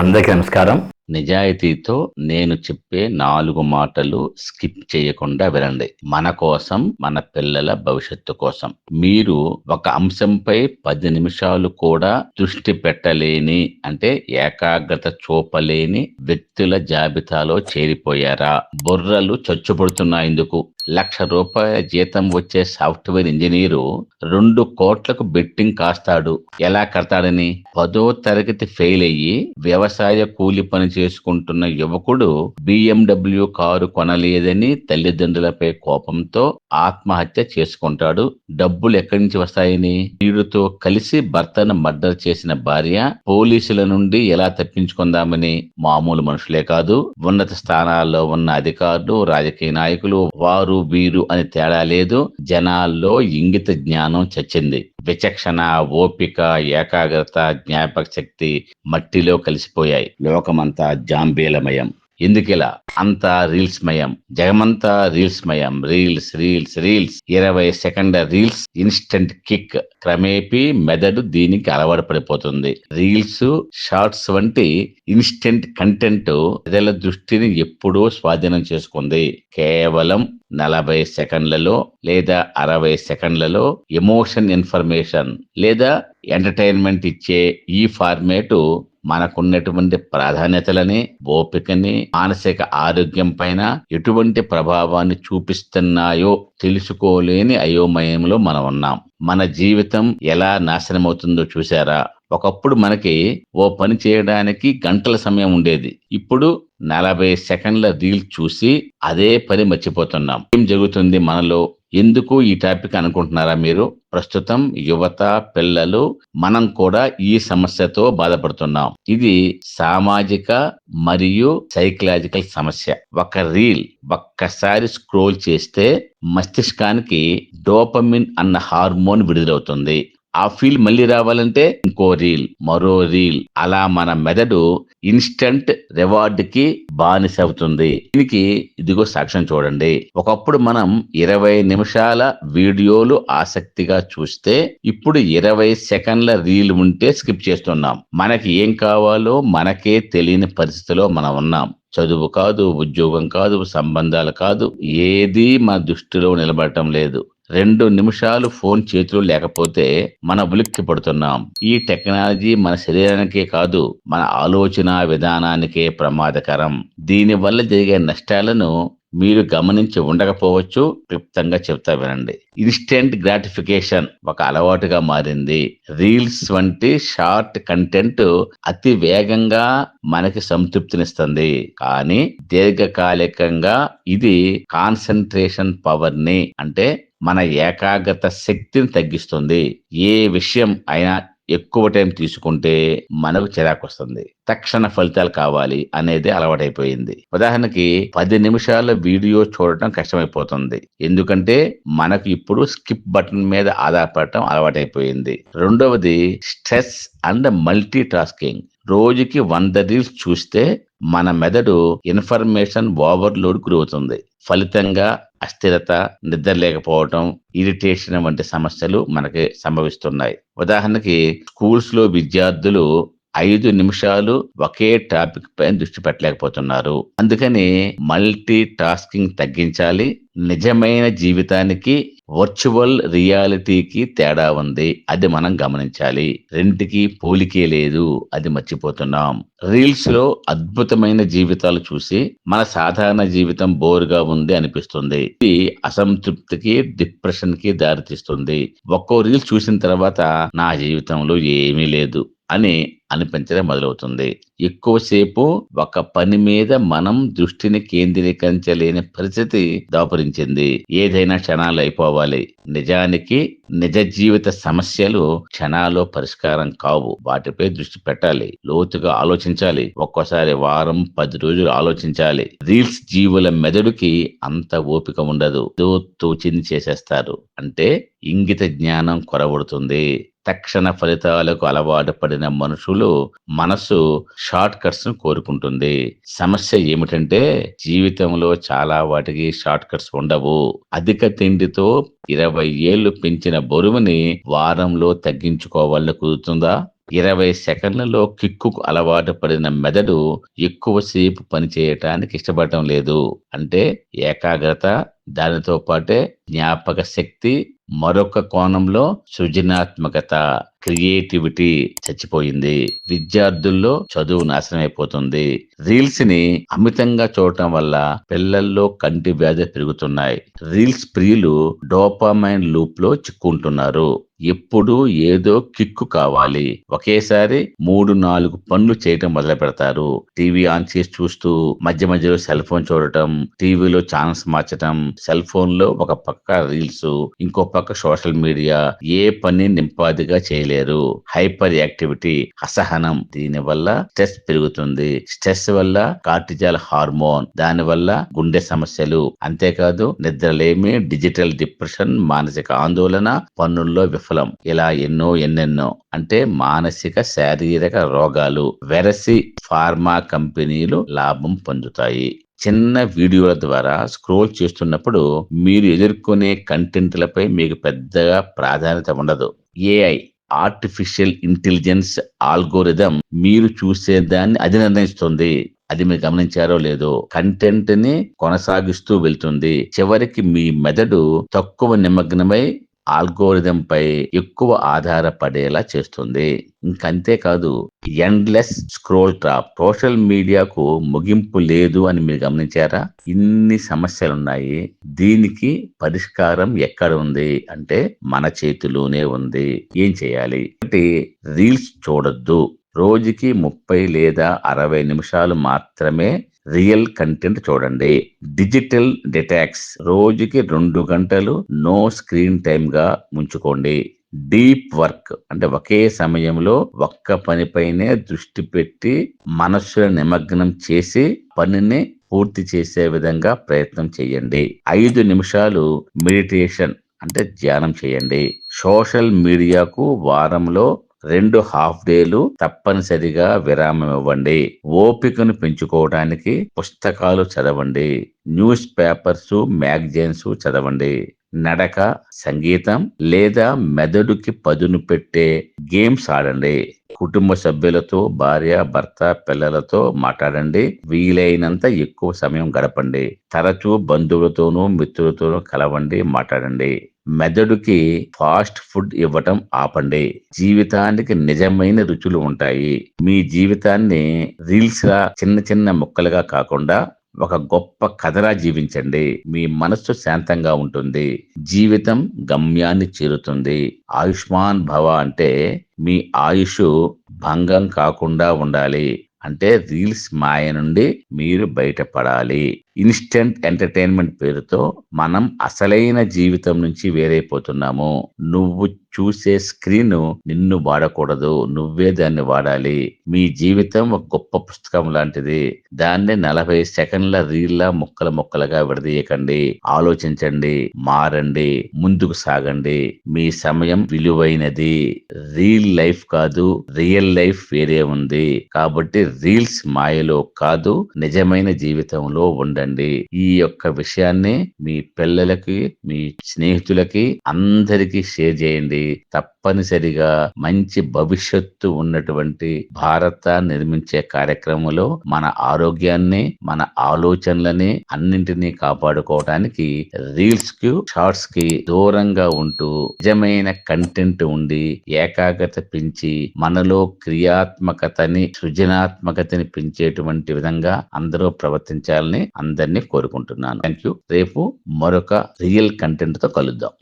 అందరికీ నమస్కారం. నిజాయితీతో నేను చెప్పే 4 మాటలు స్కిప్ చేయకుండా వినండి. మన కోసం, మన పిల్లల భవిష్యత్తు కోసం. మీరు ఒక అంశంపై 10 నిమిషాలు కూడా దృష్టి పెట్టలేని, అంటే ఏకాగ్రత చూపలేని వ్యక్తుల జాబితాలో చేరిపోయారా? బుర్రలు చచ్చుబడుతున్నాయందుకు. ₹1,00,000 జీతం వచ్చే సాఫ్ట్‌వేర్ ఇంజినీరు 2 కోట్లకు బెట్టింగ్ కాస్తాడు. ఎలా కడతాడని? 10వ తరగతి ఫెయిల్ అయ్యి వ్యవసాయ కూలి పని చేసుకుంటున్న యువకుడు BMW కారు కొనలేదని తల్లిదండ్రులపై కోపంతో ఆత్మహత్య చేసుకుంటాడు. డబ్బులు ఎక్కడి నుంచి వస్తాయని? వీడితో కలిసి భర్తను మర్డర్ చేసిన భార్య పోలీసుల నుండి ఎలా తప్పించుకుందామని? మామూలు మనుషులే కాదు, ఉన్నత స్థానాల్లో ఉన్న అధికారులు, రాజకీయ నాయకులు, వారు వీరు అని తేడా లేదు. జనాల్లో ఇంగిత జ్ఞానం చచ్చింది. విచక్షణ, ఓపిక, ఏకాగ్రత, జ్ఞాపక శక్తి మట్టిలో కలిసిపోయాయి. లోకమంతా జాంబీలమయం. ఎందుకిలా? అంతా రీల్స్ మయం. జగమంతా రీల్స్ మయం. రీల్స్ రీల్స్ రీల్స్ 20 సెకండ్ల రీల్స్, ఇన్స్టెంట్ కిక్. క్రమేపీ మెదడు దీనికి అలవాటు పడిపోతుంది. రీల్స్, షార్ట్స్ వంటి ఇన్స్టెంట్ కంటెంట్ ప్రజల దృష్టిని ఎప్పుడూ స్వాధీనం చేసుకుంది. కేవలం 40 సెకండ్లలో లేదా 60 సెకండ్లలో ఎమోషన్ ఇన్ఫర్మేషన్ లేదా ఎంటర్టైన్మెంట్ ఇచ్చే ఈ ఫార్మేటు మనకున్నటువంటి ప్రాధాన్యతలని, ఓపికని, మానసిక ఆరోగ్యం పైన ఎటువంటి ప్రభావాన్ని చూపిస్తున్నాయో తెలుసుకోలేని అయోమయంలో మనం ఉన్నాం. మన జీవితం ఎలా నాశనమవుతుందో చూసారా? ఒకప్పుడు మనకి ఓ పని చేయడానికి గంటల సమయం ఉండేది. ఇప్పుడు 40 సెకండ్ల రీల్ చూసి అదే పని మర్చిపోతున్నాం. ఏం జరుగుతుంది మనలో? ఎందుకు ఈ టాపిక్ అనుకుంటున్నారా మీరు? ప్రస్తుతం యువత, పిల్లలు, మనం కూడా ఈ సమస్యతో బాధపడుతున్నాం. ఇది సామాజిక మరియు సైకలాజికల్ సమస్య. ఒక రీల్ ఒక్కసారి స్క్రోల్ చేస్తే మస్తిష్కానికి డోపమిన్ అన్న హార్మోన్ విడుదలవుతుంది. ఆ ఫీల్ మళ్ళీ రావాలంటే ఇంకో రీల్, మరో రీల్, అలా మన మెదడు ఇన్స్టంట్ రివార్డ్ కి బానిస అవుతుంది. దీనికి ఇదిగో సాక్ష్యం చూడండి. ఒకప్పుడు మనం 20 నిమిషాల వీడియోలు ఆసక్తిగా చూస్తే ఇప్పుడు 20 సెకండ్ల రీల్ ఉంటే స్కిప్ చేస్తున్నాం. మనకి ఏం కావాలో మనకే తెలియని పరిస్థితిలో మనం ఉన్నాం. చదువు కాదు, ఉద్యోగం కాదు, సంబంధాలు కాదు, ఏదీ మన దృష్టిలో నిలబడటం లేదు. 2 నిమిషాలు ఫోన్ చేతిలో లేకపోతే మన ఉలిక్కి పడుతున్నాం. ఈ టెక్నాలజీ మన శరీరానికే కాదు, మన ఆలోచన విధానానికే ప్రమాదకరం. దీనివల్ల జరిగే నష్టాలను మీరు గమనించి ఉండకపోవచ్చు. క్లుప్తంగా చెప్తా వినండి. ఇన్స్టెంట్ గ్రాటిఫికేషన్ ఒక అలవాటుగా మారింది. రీల్స్ వంటి షార్ట్ కంటెంట్ అతి వేగంగా మనకి సంతృప్తినిస్తుంది, కానీ దీర్ఘకాలికంగా ఇది కాన్సన్ట్రేషన్ పవర్ ని, అంటే మన ఏకాగ్రత శక్తిని తగ్గిస్తుంది. ఏ విషయం అయినా ఎక్కువ టైం తీసుకుంటే మనకు చిరాకు వస్తుంది. తక్షణ ఫలితాలు కావాలి అనేది అలవాటైపోయింది. ఉదాహరణకి 10 నిమిషాల వీడియో చూడటం కష్టమైపోతుంది. ఎందుకంటే మనకు ఇప్పుడు స్కిప్ బటన్ మీద ఆధారపడటం అలవాటైపోయింది. రెండవది స్ట్రెస్ అండ్ మల్టీ టాస్కింగ్. రోజుకి 100 రీల్స్ చూస్తే మన మెదడు ఇన్ఫర్మేషన్ ఓవర్లోడ్ గురవుతుంది. ఫలితంగా అస్థిరత, నిద్ర లేకపోవటం, ఇరిటేషన్ వంటి సమస్యలు మనకి సంభవిస్తున్నాయి. ఉదాహరణకి స్కూల్స్ లో విద్యార్థులు 5 నిమిషాలు ఒకే టాపిక్ పైన దృష్టి పెట్టలేకపోతున్నారు. అందుకని మల్టీ టాస్కింగ్ తగ్గించాలి. నిజమైన జీవితానికి వర్చువల్ రియాలిటీకి తేడా ఉంది, అది మనం గమనించాలి. రెంటికి పోలికే లేదు, అది మర్చిపోతున్నాం. రీల్స్ లో అద్భుతమైన జీవితాలు చూసి మన సాధారణ జీవితం బోరుగా ఉంది అనిపిస్తుంది. ఇది అసంతృప్తికి, డిప్రెషన్ కి దారితీస్తుంది. ఒక్కో రీల్ చూసిన తర్వాత నా జీవితంలో ఏమీ లేదు అని అనిపించడం మొదలవుతుంది. ఎక్కువసేపు ఒక పని మీద మనం దృష్టిని కేంద్రీకరించలేని పరిస్థితి దాపురించింది. ఏదైనా క్షణాలు అయిపోవాలి. నిజానికి నిజ జీవిత సమస్యలు క్షణాల్లో పరిష్కారం కావు. వాటిపై దృష్టి పెట్టాలి, లోతుగా ఆలోచించాలి. ఒక్కోసారి వారం, 10 రోజులు ఆలోచించాలి. రీల్స్ జీవుల మెదడుకి అంత ఓపిక ఉండదు. తోచింది చేసేస్తారు. అంటే ఇంగిత జ్ఞానం కొరవడుతుంది. తక్షణ ఫలితాలకు అలవాటు పడిన మనసు షార్ట్ కట్స్ ను కోరుకుంటుంది. సమస్య ఏమిటంటే జీవితంలో చాలా వాటికి షార్ట్ కట్స్ ఉండవు. అధిక తిండితో 20 ఏళ్లు పెంచిన బరువుని వారంలో తగ్గించుకోవాలని కుదురుతుందా? 20 సెకన్లలో కిక్కుకు అలవాటు పడిన మెదడు ఎక్కువసేపు పనిచేయటానికి ఇష్టపడటం లేదు. అంటే ఏకాగ్రత, దానితో పాటే జ్ఞాపక శక్తి, మరొక కోణంలో సృజనాత్మకత, క్రియేటివిటీ చచ్చిపోయింది. విద్యార్థుల్లో చదువు నాశనమైపోతుంది. రీల్స్ ని అమితంగా చూడటం వల్ల పిల్లల్లో కంటి వ్యాధి పెరుగుతున్నాయి. రీల్స్ ప్రియులు డోపామైన్ లూప్ లో చిక్కుంటున్నారు. ఎప్పుడు ఏదో కిక్కు కావాలి. ఒకేసారి 3-4 పనులు చేయటం మొదలు పెడతారు. టీవీ ఆన్ చేసి చూస్తూ మధ్య మధ్యలో సెల్ ఫోన్ చూడటం, టీవీలో ఛానల్స్ మార్చటం, సెల్ ఫోన్ లో ఒక పక్క రీల్స్, ఇంకో పక్క సోషల్ మీడియా. ఏ పని నింపాదిగా చేయలేరు. హైపర్ యాక్టివిటీ, అసహనం. దీని వల్ల స్ట్రెస్ పెరుగుతుంది. స్ట్రెస్ వల్ల కార్టిజాల్ హార్మోన్, దాని వల్ల గుండె సమస్యలు. అంతేకాదు నిద్రలేమి, డిజిటల్ డిప్రెషన్, మానసిక ఆందోళన, పనుల్లో విఫలం. ఇలా ఎన్నెన్నో. అంటే మానసిక శారీరక రోగాలు. వెరసి ఫార్మా కంపెనీలు లాభం పొందుతాయి. చిన్న వీడియోల ద్వారా స్క్రోల్ చేస్తున్నప్పుడు మీరు ఎదుర్కొనే కంటెంట్లపై మీకు పెద్దగా ప్రాధాన్యత ఉండదు. ఏఐ, ఆర్టిఫిషియల్ ఇంటెలిజెన్స్ ఆల్గోరిథం మీరు చూసేదాన్ని అది నిర్ణయిస్తుంది. అది మీరు గమనించారో లేదో. కంటెంట్ ని కొనసాగిస్తూ వెళ్తుంది. చివరికి మీ మెదడు తక్కువ నిమగ్నమై ఆల్గోరిథం పై ఎక్కువ ఆధారపడేలా చేస్తుంది. ఇంకంతేకాదు ఎండ్లెస్ స్క్రోల్ ట్రాప్. సోషల్ మీడియాకు ముగింపు లేదు అని మీరు గమనించారా? ఇన్ని సమస్యలున్నాయి. దీనికి పరిష్కారం ఎక్కడ ఉంది అంటే మన చేతిలోనే ఉంది. ఏం చేయాలి అంటే రీల్స్ చూడొద్దు. రోజుకి 30 లేదా 60 నిమిషాలు మాత్రమే రియల్ కంటెంట్ చూడండి. Digital detox. రోజుకి 2 గంటలు నో స్క్రీన్ టైమ్ గా ఉంచుకోండి. డీప్ వర్క్ అంటే ఒకే సమయంలో ఒక్క పనిపైనే దృష్టి పెట్టి మనస్సును నిమగ్నం చేసి పనిని పూర్తి చేసే విధంగా ప్రయత్నం చేయండి. 5 నిమిషాలు మెడిటేషన్ అంటే ధ్యానం చేయండి. సోషల్ మీడియాకు వారంలో 2 హాఫ్ డేలు తప్పనిసరిగా విరామం ఇవ్వండి. ఓపికను పెంచుకోవడానికి పుస్తకాలు చదవండి. న్యూస్ పేపర్స్, మ్యాగజైన్స్ చదవండి. నడక, సంగీతం లేదా మెదడుకి పదును పెట్టే గేమ్స్ ఆడండి. కుటుంబ సభ్యులతో, భార్య, భర్త, పిల్లలతో మాట్లాడండి. వీలైనంత ఎక్కువ సమయం గడపండి. తరచూ బంధువులతోనూ మిత్రులతోనూ కలవండి, మాట్లాడండి. మెదడుకి ఫాస్ట్ ఫుడ్ ఇవ్వటం ఆపండి. జీవితానికి నిజమైన రుచులు ఉంటాయి. మీ జీవితాన్ని రీల్స్ లా చిన్న చిన్న ముక్కలుగా కాకుండా ఒక గొప్ప కథలా జీవించండి. మీ మనస్సు శాంతంగా ఉంటుంది. జీవితం గమ్యాన్ని చేరుతుంది. ఆయుష్మాన్ భవ అంటే మీ ఆయుష్ భంగం కాకుండా ఉండాలి. అంటే రీల్స్ మాయ నుండి మీరు బయటపడాలి. ఇన్స్టెంట్ ఎంటర్టైన్మెంట్ పేరుతో మనం అసలైన జీవితం నుంచి వేరైపోతున్నాము. నువ్వు చూసే స్క్రీన్ నిన్ను వాడకూడదు, నువ్వే దాన్ని వాడాలి. మీ జీవితం ఒక గొప్ప పుస్తకం లాంటిది. దాన్ని 40 సెకండ్ల రీల్లా ముక్కలుగా విడదీయకండి. ఆలోచించండి, మారండి, ముందుకు సాగండి. మీ సమయం విలువైనది. రీల్ లైఫ్ కాదు, రియల్ లైఫ్ వేరే ఉంది. కాబట్టి రీల్స్ మాయలో కాదు, నిజమైన జీవితంలో ఉండండి. ఈ యొక్క విషయాన్ని మీ పిల్లలకి, మీ స్నేహితులకి అందరికీ షేర్ చేయండి. తప్పనిసరిగా మంచి భవిష్యత్తు ఉన్నటువంటి భారతాన్ని నిర్మించే కార్యక్రమంలో మన ఆరోగ్యాన్ని, మన ఆలోచనలని అన్నింటినీ కాపాడుకోవడానికి రీల్స్ కి, షార్ట్స్ కి దూరంగా ఉంటూ నిజమైన కంటెంట్ ఉండి ఏకాగ్రత పెంచి మనలో క్రియాత్మకతని, సృజనాత్మకతని పెంచేటువంటి విధంగా అందరూ ప్రవర్తించాలని అందరినీ కోరుకుంటున్నాను. Thank you. రేపు మరొక రియల్ కంటెంట్ తో కలుద్దాం.